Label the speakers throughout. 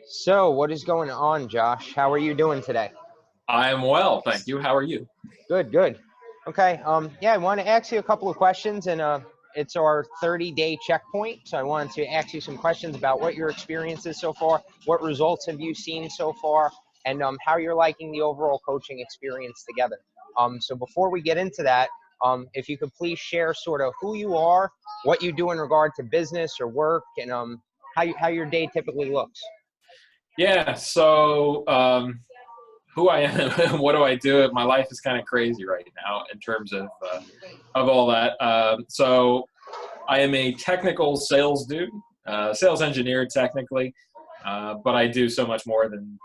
Speaker 1: So, what is going on, Josh? How are you doing today?
Speaker 2: I am well, thank you. How are you?
Speaker 1: Good, good. Okay. Yeah, I want to ask you a couple of questions, and it's our 30-day checkpoint. So, I wanted to ask you some questions about what your experience is so far, what results have you seen so far, and how you're liking the overall coaching experience together. So, before we get into that, if you could please share sort of who you are, what you do in regard to business or work, and how your day typically looks.
Speaker 2: Yeah, so who I am and what do I do? My life is kind of crazy right now in terms of all that. So I am a technical sales dude, sales engineer technically, but I do so much more than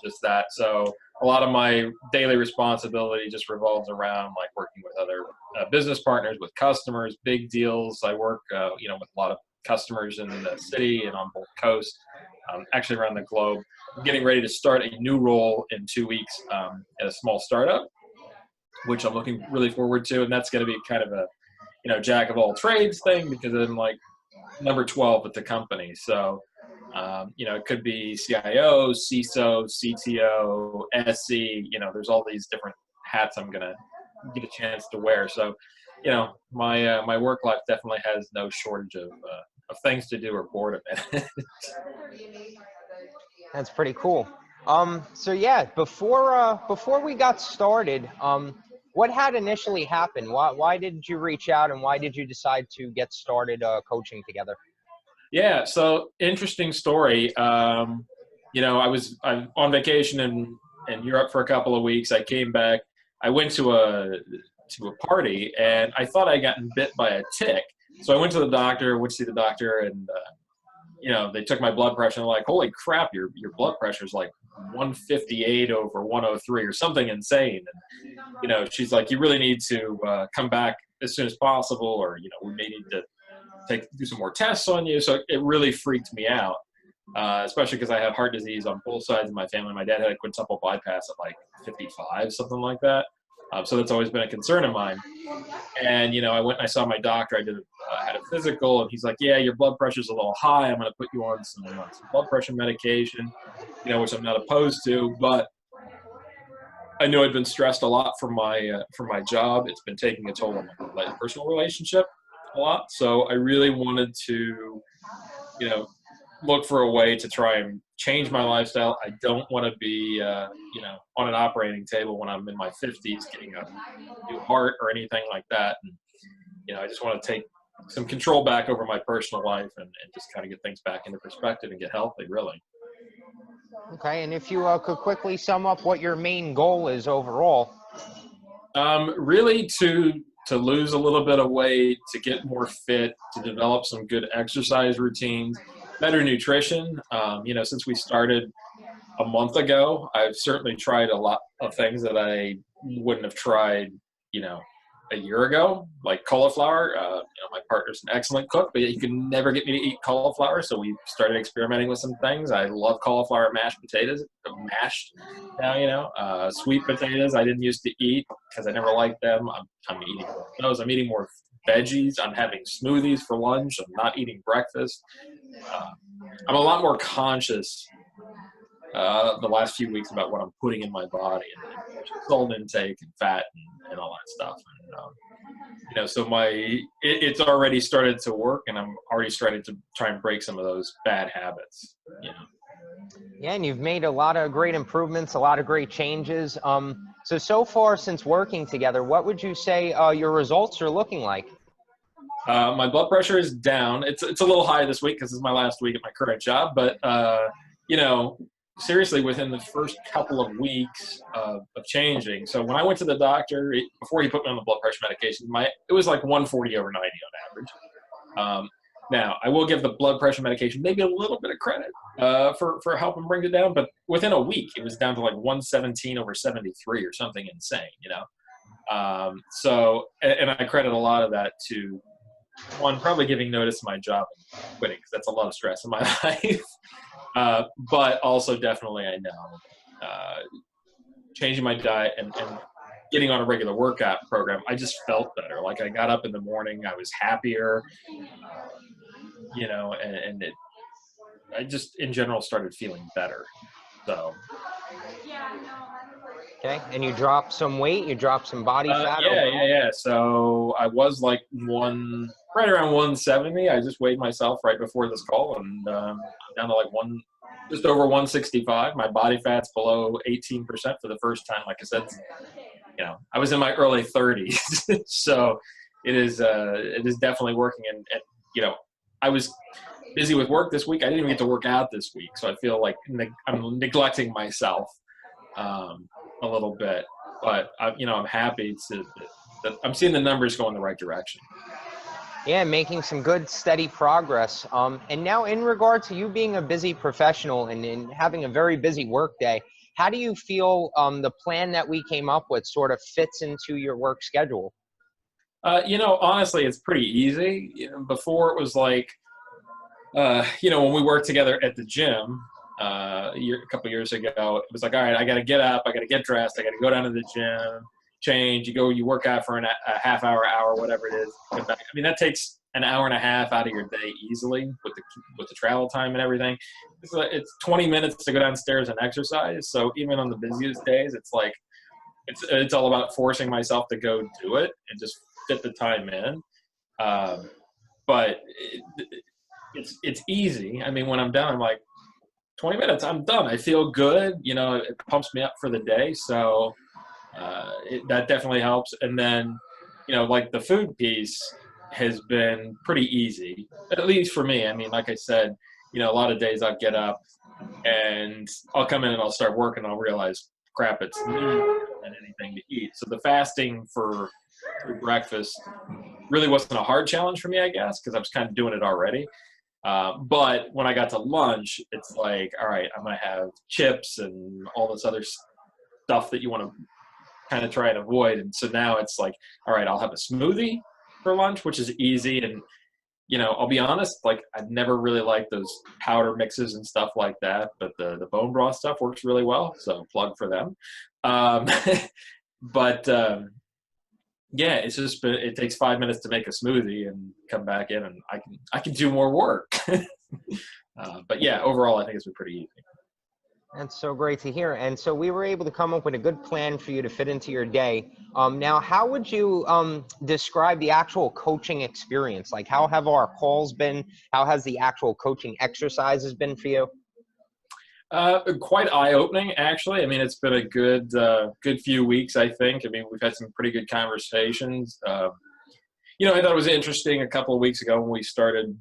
Speaker 2: just that. So a lot of my daily responsibility just revolves around like working with other business partners, with customers, big deals. I work, with a lot of customers in the city and on both coasts, actually around the globe. I'm getting ready to start a new role in 2 weeks at a small startup, which I'm looking really forward to, and that's going to be kind of a jack of all trades thing because I'm like number 12 at the company. So it could be CIO, CISO, CTO, SC. There's all these different hats I'm gonna get a chance to wear. So, my work life definitely has no shortage of things to do or boredom in it.
Speaker 1: That's pretty cool. So yeah, before we got started, what had initially happened? Why did you reach out and why did you decide to get started coaching together?
Speaker 2: Yeah, so interesting story. I'm on vacation in Europe for a couple of weeks. I came back. I went to a party and I thought I'd gotten bit by a tick. So I went to the doctor, went to see the doctor, and they took my blood pressure and they're like, holy crap, your blood pressure is like 158 over 103 or something insane. And, she's like, you really need to come back as soon as possible, or, we may need to do some more tests on you. So it really freaked me out, especially because I have heart disease on both sides of my family. My dad had a quintuple bypass at like 55, something like that. So that's always been a concern of mine. And, I went and I saw my doctor. Had a physical, and he's like, yeah, your blood pressure's a little high. I'm going to put you on some blood pressure medication, which I'm not opposed to. But I know I'd been stressed a lot from my job. It's been taking a toll on my personal relationship a lot. So I really wanted to, look for a way to try and change my lifestyle. I don't want to be, on an operating table when I'm in my 50s getting a new heart or anything like that. And, I just want to take some control back over my personal life and just kind of get things back into perspective and get healthy, really.
Speaker 1: Okay, and if you could quickly sum up what your main goal is overall.
Speaker 2: Really to lose a little bit of weight, to get more fit, to develop some good exercise routines, better nutrition. Since we started a month ago, I've certainly tried a lot of things that I wouldn't have tried, a year ago, like cauliflower. My partner's an excellent cook, but he can never get me to eat cauliflower. So we started experimenting with some things. I love cauliflower mashed potatoes, mashed now, sweet potatoes I didn't used to eat because I never liked them. I'm eating more of those. I'm eating more veggies. I'm having smoothies for lunch. I'm not eating breakfast. I'm a lot more conscious the last few weeks about what I'm putting in my body and salt intake and fat and all that stuff. And, so it's already started to work, and I'm already starting to try and break some of those bad habits.
Speaker 1: Yeah, and you've made a lot of great improvements, a lot of great changes. So far since working together, what would you say your results are looking like?
Speaker 2: My blood pressure is down. It's a little high this week because it's my last week at my current job, but seriously, within the first couple of weeks of changing. So when I went to the doctor, before he put me on the blood pressure medication, it was like 140 over 90 on average. Now, I will give the blood pressure medication maybe a little bit of credit for helping bring it down, but within a week, it was down to like 117 over 73 or something insane, and I credit a lot of that to, one, probably giving notice to my job and quitting, because that's a lot of stress in my life. But also definitely I know changing my diet and getting on a regular workout program, I just felt better. Like I got up in the morning, I was happier, and I just in general started feeling better. So
Speaker 1: Okay. And you dropped some weight, you dropped some body fat overall.
Speaker 2: yeah. So I was like right around 170. I just weighed myself right before this call, and I'm down to like just over 165. My body fat's below 18% for the first time. Like I said, I was in my early 30s, so it is definitely working. And I was busy with work this week. I didn't even get to work out this week, so I feel like I'm neglecting myself a little bit. But I'm happy that I'm seeing the numbers go in the right direction.
Speaker 1: Yeah, making some good, steady progress. And now, in regard to you being a busy professional and having a very busy work day, how do you feel the plan that we came up with sort of fits into your work schedule?
Speaker 2: Honestly, it's pretty easy. Before it was like, when we worked together at the gym a couple years ago, it was like, all right, I got to get up, I got to get dressed, I got to go down to the gym, change. You work out for a half hour, whatever it is. Come back. I mean, that takes an hour and a half out of your day easily with the travel time and everything. It's 20 minutes to go downstairs and exercise. So even on the busiest days, it's like it's all about forcing myself to go do it and just fit the time in. But it's easy. I mean, when I'm done, I'm like, 20 minutes, I'm done. I feel good. It pumps me up for the day. So that definitely helps. And then, like the food piece has been pretty easy, at least for me. I mean, like I said, a lot of days I'll get up and I'll come in and I'll start working. And I'll realize, crap, it's noon and anything to eat. So the fasting for breakfast really wasn't a hard challenge for me, I guess, because I was kind of doing it already. But when I got to lunch, it's like, all right, I'm going to have chips and all this other stuff that you want to kind of try and avoid. And so now it's like, all right, I'll have a smoothie for lunch, which is easy. And, I'll be honest, like I've never really liked those powder mixes and stuff like that, but the bone broth stuff works really well. So plug for them. But yeah, it's just it takes 5 minutes to make a smoothie and come back in, and I can do more work. But yeah, overall, I think it's been pretty easy.
Speaker 1: That's so great to hear. And so we were able to come up with a good plan for you to fit into your day. Now, how would you describe the actual coaching experience? Like, how have our calls been? How has the actual coaching exercises been for you?
Speaker 2: Quite eye-opening, actually. I mean, it's been a good few weeks, I think. I mean, we've had some pretty good conversations. I thought it was interesting a couple of weeks ago when we started,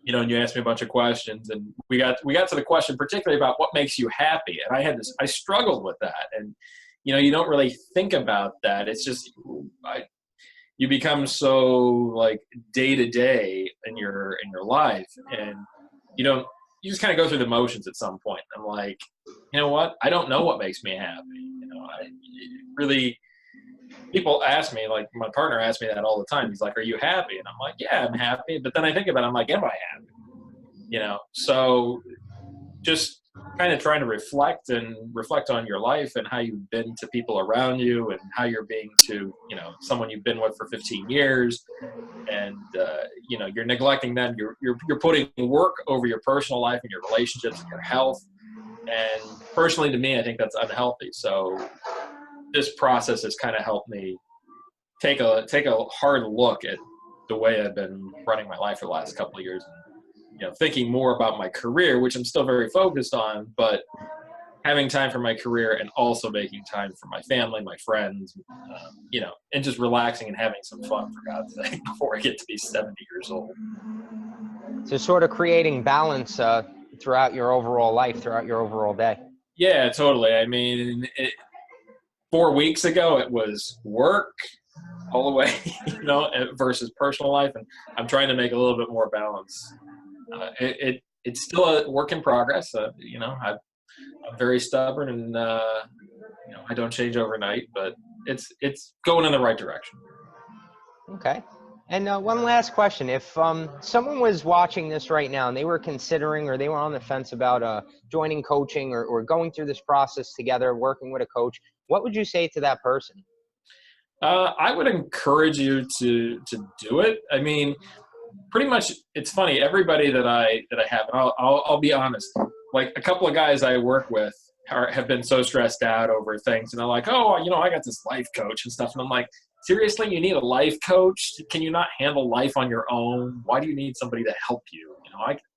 Speaker 2: and you asked me a bunch of questions, and we got to the question particularly about what makes you happy. And I struggled with that. And, you don't really think about that. It's just, you become so like day to day in your life, and you just kind of go through the motions at some point. I'm like, you know what? I don't know what makes me happy. People ask me, like my partner asks me that all the time. He's like, are you happy? And I'm like, yeah, I'm happy. But then I think about it, I'm like, am I happy? So just kind of trying to reflect on your life and how you've been to people around you and how you're being to, someone you've been with for 15 years. And, you're neglecting them. You're putting work over your personal life and your relationships and your health. And personally, to me, I think that's unhealthy. So this process has kind of helped me take a hard look at the way I've been running my life for the last couple of years. And, thinking more about my career, which I'm still very focused on, but having time for my career and also making time for my family, my friends, and just relaxing and having some fun, for God's sake, before I get to be 70 years old.
Speaker 1: So sort of creating balance throughout your overall life, throughout your overall day.
Speaker 2: Yeah, totally. I mean, 4 weeks ago, it was work all the way, versus personal life. And I'm trying to make a little bit more balance. It's still a work in progress. I'm very stubborn, and I don't change overnight, but it's going in the right direction.
Speaker 1: Okay. And one last question: if someone was watching this right now and they were considering, or they were on the fence about joining coaching or going through this process together, working with a coach, what would you say to that person?
Speaker 2: I would encourage you to do it. I mean, pretty much, it's funny. Everybody that I have, and I'll be honest. Like a couple of guys I work with have been so stressed out over things, and they're like, "Oh, I got this life coach and stuff." And I'm like, "Seriously, you need a life coach? Can you not handle life on your own? Why do you need somebody to help you?"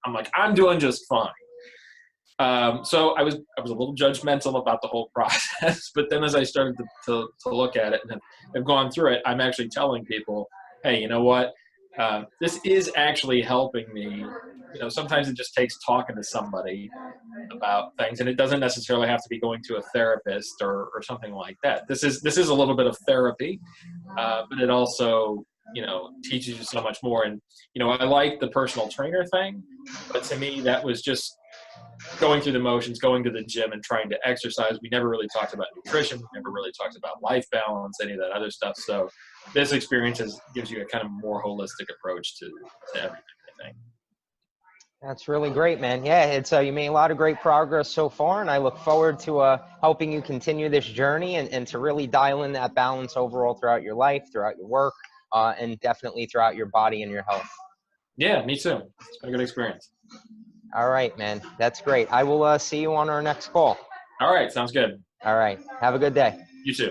Speaker 2: I'm like, I'm doing just fine. So I was a little judgmental about the whole process, but then as I started to look at it and have gone through it, I'm actually telling people, hey, you know what? This is actually helping me. Sometimes it just takes talking to somebody about things, and it doesn't necessarily have to be going to a therapist or something like that. This is a little bit of therapy, but it also teaches you so much more. And I like the personal trainer thing, but to me that was just going through the motions, going to the gym and trying to exercise. We never really talked about nutrition. We never really talked about life balance, any of that other stuff. So this experience gives you a kind of more holistic approach to everything, I think.
Speaker 1: That's really great, man. Yeah, it's you made a lot of great progress so far, and I look forward to helping you continue this journey and to really dial in that balance overall throughout your life, throughout your work, and definitely throughout your body and your health.
Speaker 2: Yeah, me too. It's been a good experience.
Speaker 1: All right, man. That's great. I will see you on our next call.
Speaker 2: All right, sounds good.
Speaker 1: All right. Have a good day.
Speaker 2: You too.